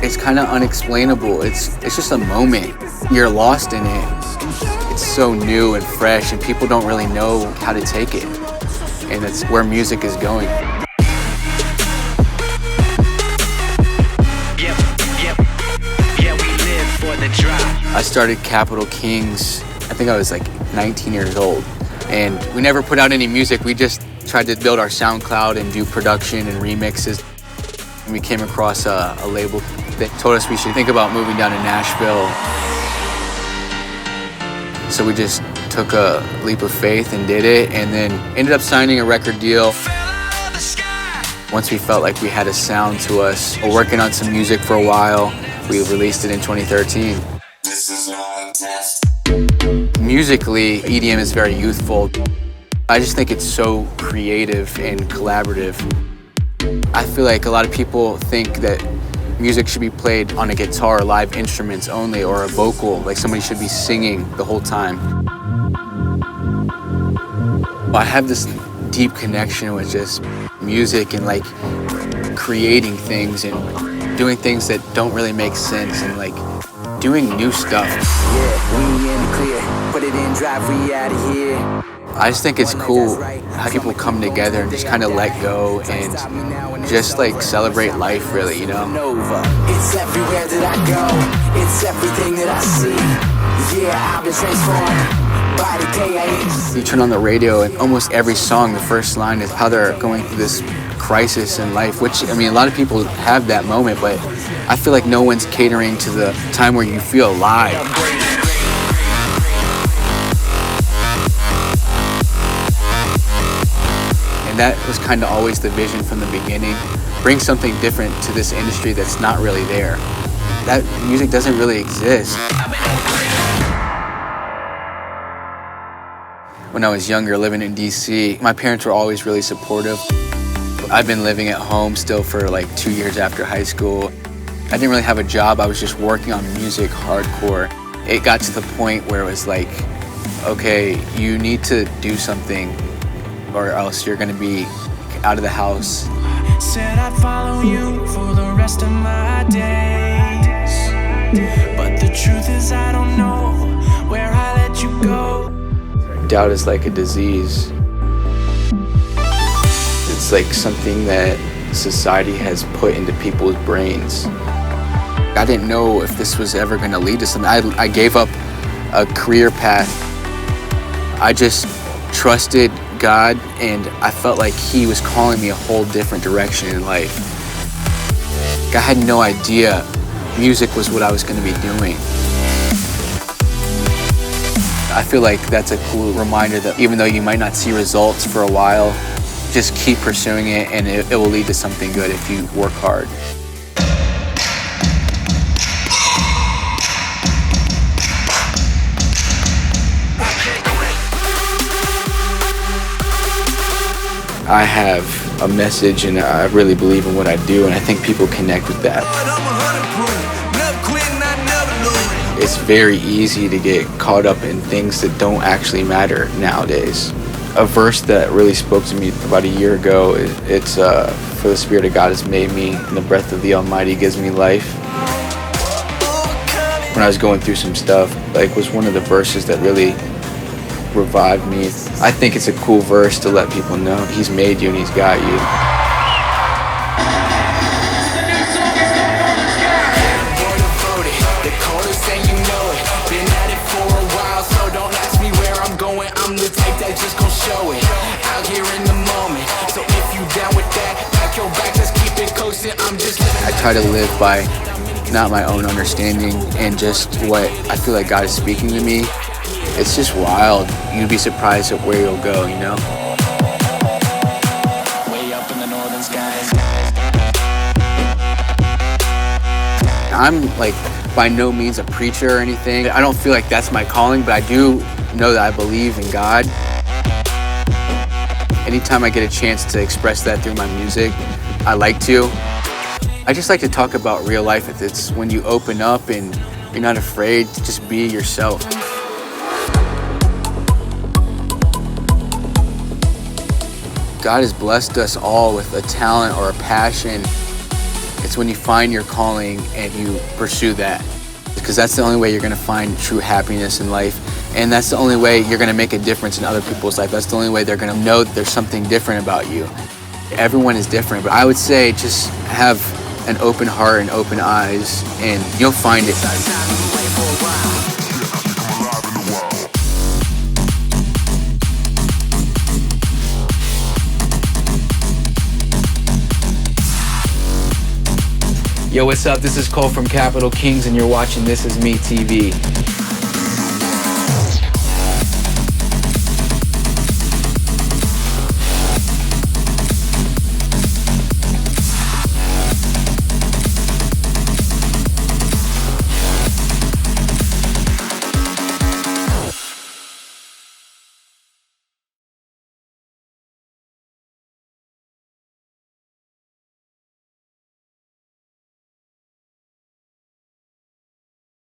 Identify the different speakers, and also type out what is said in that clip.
Speaker 1: It's kind of unexplainable. It's just a moment. You're lost in it. It's so new and fresh, and people don't really know how to take it. And that's where music is going. I started Capital Kings, I think I was like 19 years old. And we never put out any music. We just tried to build our SoundCloud and do production and remixes. And we came across a label that told us we should think about moving down to Nashville. So we just took a leap of faith and did it, and then ended up signing a record deal. Once we felt like we had a sound to us, we're working on some music for a while. We released it in 2013. Musically, EDM is very youthful. I just think it's so creative and collaborative. I feel like a lot of people think that music should be played on a guitar, live instruments only, or a vocal, like somebody should be singing the whole time. I have this deep connection with just music and like creating things and doing things that don't really make sense and like doing new stuff.
Speaker 2: Yeah, we in the clear. Put it in drive, we out of here.
Speaker 1: I just think it's cool how people come together and just kind of let go and just like celebrate life, really, you know?
Speaker 2: It's everywhere that I go. It's everything that I see. Yeah, I've been transformed.
Speaker 1: You turn on the radio and almost every song, the first line is how they're going through this crisis in life, which, I mean, a lot of people have that moment, but I feel like no one's catering to the time where you feel alive. And that was kind of always the vision from the beginning. Bring something different to this industry that's not really there. That music doesn't really exist. When I was younger, living in DC, my parents were always really supportive. I've been living at home still for like 2 years after high school. I didn't really have a job. I was just working on music hardcore. It got to the point where it was like, okay, you need to do something or else you're gonna be out of the house.
Speaker 3: Said I'd follow you for the rest of my days, but the truth is I don't know where I let you go.
Speaker 1: Doubt is like a disease. It's like something that society has put into people's brains. I didn't know if this was ever gonna lead to something. I gave up a career path. I just trusted God, and I felt like He was calling me a whole different direction in life. I had no idea music was what I was gonna be doing. I feel like that's a cool reminder that even though you might not see results for a while, just keep pursuing it and it will lead to something good if you work hard. I have a message and I really believe in what I do, and I think people connect with that. It's very easy to get caught up in things that don't actually matter nowadays. A verse that really spoke to me about a year ago, it's for the Spirit of God has made me, and the breath of the Almighty gives me life. When I was going through some stuff, like, was one of the verses that really revived me. I think it's a cool verse to let people know He's made you and He's got you. I try to live by not my own understanding and just what I feel like God is speaking to me. It's just wild. You'd be surprised at where you'll go, you know?
Speaker 3: Way up in the northern skies.
Speaker 1: I'm like by no means a preacher or anything. I don't feel like that's my calling, but I do know that I believe in God. Anytime I get a chance to express that through my music, I like to. I just like to talk about real life. It's when you open up and you're not afraid to just be yourself. God has blessed us all with a talent or a passion. It's when you find your calling and you pursue that. Because that's the only way you're gonna find true happiness in life. And that's the only way you're gonna make a difference in other people's life. That's the only way they're gonna know that there's something different about you. Everyone is different, but I would say just have an open heart and open eyes, and you'll find it. Yo, what's up? This is Cole from Capital Kings, and you're watching This Is Me TV.